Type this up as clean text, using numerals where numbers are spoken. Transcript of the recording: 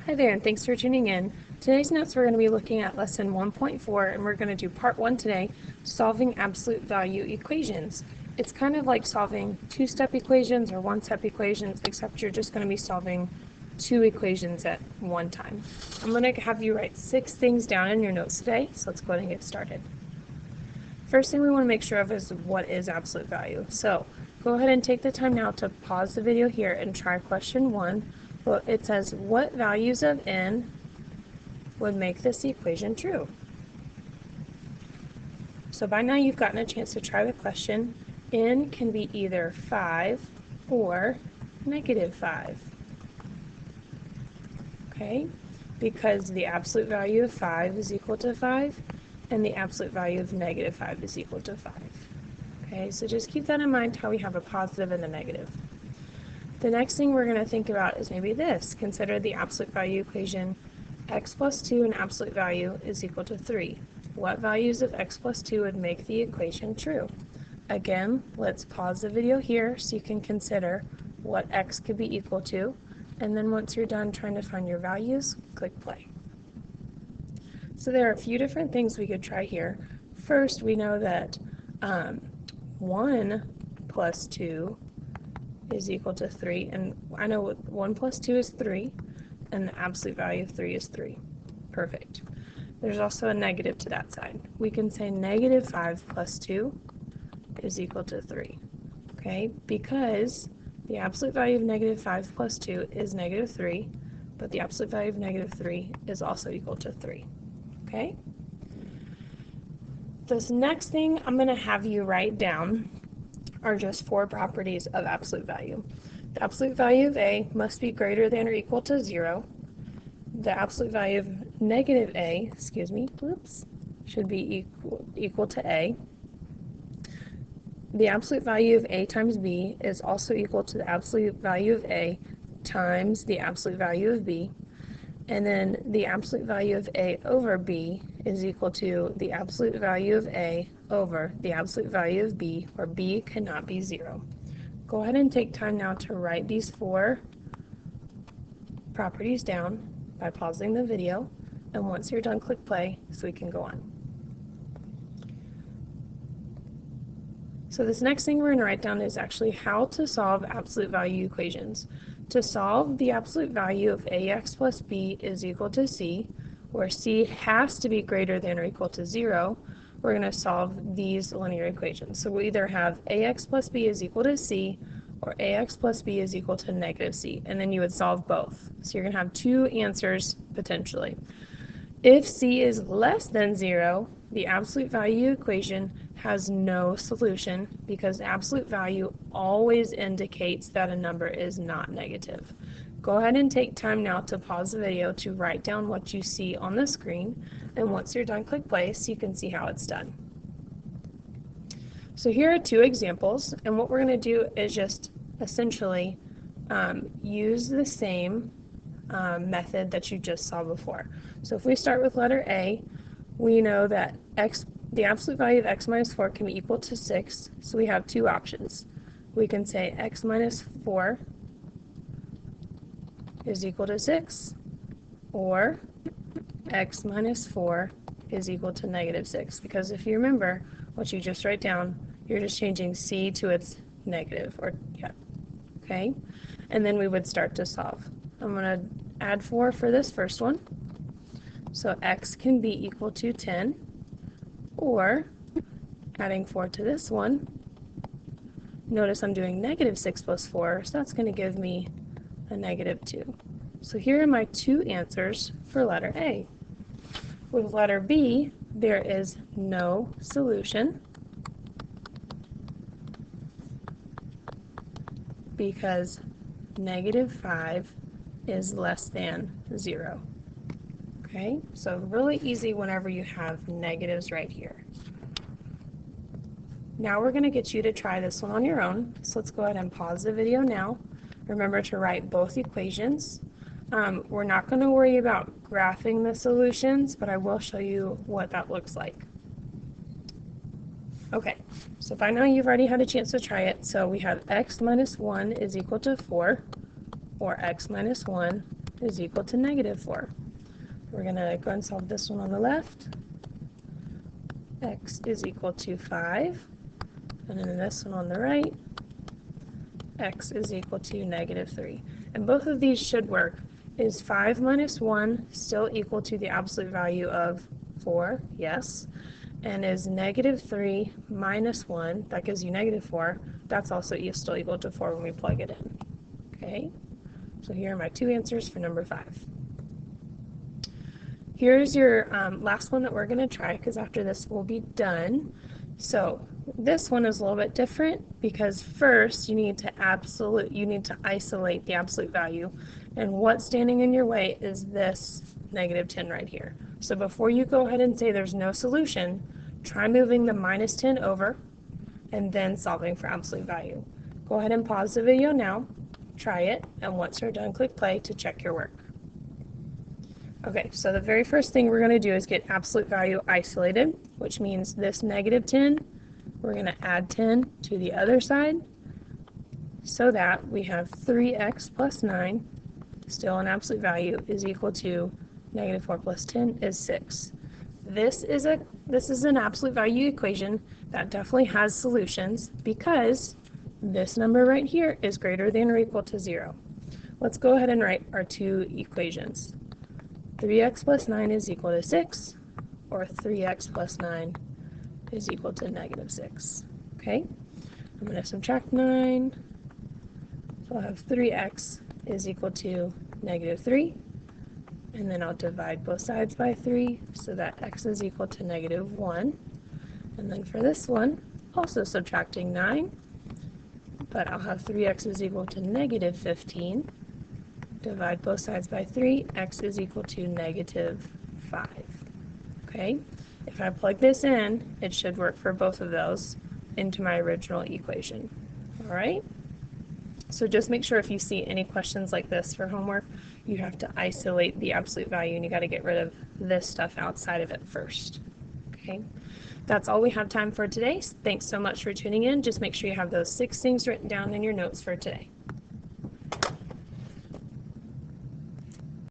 Hi there, and thanks for tuning in. Today's notes we're going to be looking at lesson 1.4, and we're going to do part 1 today, solving absolute value equations. It's kind of like solving two-step equations or one-step equations, except you're just going to be solving two equations at one time. I'm going to have you write 6 things down in your notes today, so let's go ahead and get started. First thing we want to make sure of is what is absolute value. So go ahead and take the time now to pause the video here and try question 1. Well, it says, what values of n would make this equation true? So by now you've gotten a chance to try the question. N can be either 5 or -5. Okay? Because the absolute value of 5 is equal to 5, and the absolute value of -5 is equal to 5. Okay, so just keep that in mind, how we have a positive and a negative. The next thing we're going to think about is maybe this. Consider the absolute value equation. X plus 2 in absolute value is equal to 3. What values of x plus 2 would make the equation true? Again, let's pause the video here so you can consider what x could be equal to, and then once you're done trying to find your values, click play. So there are a few different things we could try here. First, we know that 1 plus 2 is equal to 3, and I know 1 plus 2 is 3, and the absolute value of 3 is 3. Perfect. There's also a negative to that side. We can say -5 plus 2 is equal to 3, okay? Because the absolute value of -5 plus 2 is -3, but the absolute value of -3 is also equal to 3, okay? This next thing I'm going to have you write down are just 4 properties of absolute value. The absolute value of a must be greater than or equal to 0. The absolute value of -a, should be equal to a. The absolute value of a times b is also equal to the absolute value of a times the absolute value of b. And then the absolute value of a over b is equal to the absolute value of a over the absolute value of b, where b cannot be 0. Go ahead and take time now to write these 4 properties down by pausing the video, and once you're done, click play so we can go on. So this next thing we're going to write down is actually how to solve absolute value equations. To solve the absolute value of ax plus b is equal to c, where c has to be greater than or equal to 0, we're going to solve these linear equations. So we either have ax plus b is equal to c, or ax plus b is equal to -c, and then you would solve both. So you're going to have 2 answers potentially. If c is less than 0, the absolute value equation has no solution because absolute value always indicates that a number is not negative. Go ahead and take time now to pause the video to write down what you see on the screen, and once you're done, click play so you can see how it's done. So here are 2 examples, and what we're going to do is just essentially use the same method that you just saw before. So if we start with letter A, we know that the absolute value of x minus 4 can be equal to 6, so we have 2 options. We can say x minus 4 is equal to 6, or x minus 4 is equal to -6, because if you remember what you just write down, you're just changing c to its negative, okay? And then we would start to solve. I'm going to add 4 for this first one. So x can be equal to 10, or adding 4 to this one, notice I'm doing -6 plus 4, so that's going to give me a -2. So here are my 2 answers for letter A. With letter B, there is no solution because -5 is less than 0. Okay, so really easy whenever you have negatives right here. Now we're going to get you to try this one on your own, so let's go ahead and pause the video now. Remember to write both equations. We're not going to worry about graphing the solutions, but I will show you what that looks like. Okay, so by now you've already had a chance to try it. So we have x minus 1 is equal to 4, or x minus 1 is equal to negative 4. We're going to go ahead and solve this one on the left. X is equal to 5. And then this one on the right, x is equal to negative 3. And both of these should work. Is 5 minus 1 still equal to the absolute value of 4? Yes. And is negative 3 minus 1, that gives you negative 4, that's also still equal to 4 when we plug it in. Okay, so here are my two answers for number 5. Here's your last one that we're going to try, because after this we'll be done. So this one is a little bit different because first you need to isolate the absolute value, and what's standing in your way is this negative 10 right here. So before you go ahead and say there's no solution, try moving the minus 10 over and then solving for absolute value. Go ahead and pause the video now, try it, and once you're done, click play to check your work. Okay, so the very first thing we're going to do is get absolute value isolated, which means this negative 10, we're going to add 10 to the other side so that we have 3x plus 9, still an absolute value, is equal to negative 4 plus 10 is 6. This is an absolute value equation that definitely has solutions because this number right here is greater than or equal to 0. Let's go ahead and write our two equations. 3x plus 9 is equal to 6, or 3x plus 9 is equal to negative 6. Okay, I'm going to subtract 9, so I'll have 3x is equal to negative 3, and then I'll divide both sides by 3 so that x is equal to negative 1. And then for this one, also subtracting 9, but I'll have 3x is equal to negative 15. Divide both sides by 3, x is equal to negative 5. Okay, if I plug this in, it should work for both of those into my original equation. All right, so just make sure if you see any questions like this for homework, you have to isolate the absolute value and you got to get rid of this stuff outside of it first. Okay, that's all we have time for today. Thanks so much for tuning in. Just make sure you have those 6 things written down in your notes for today.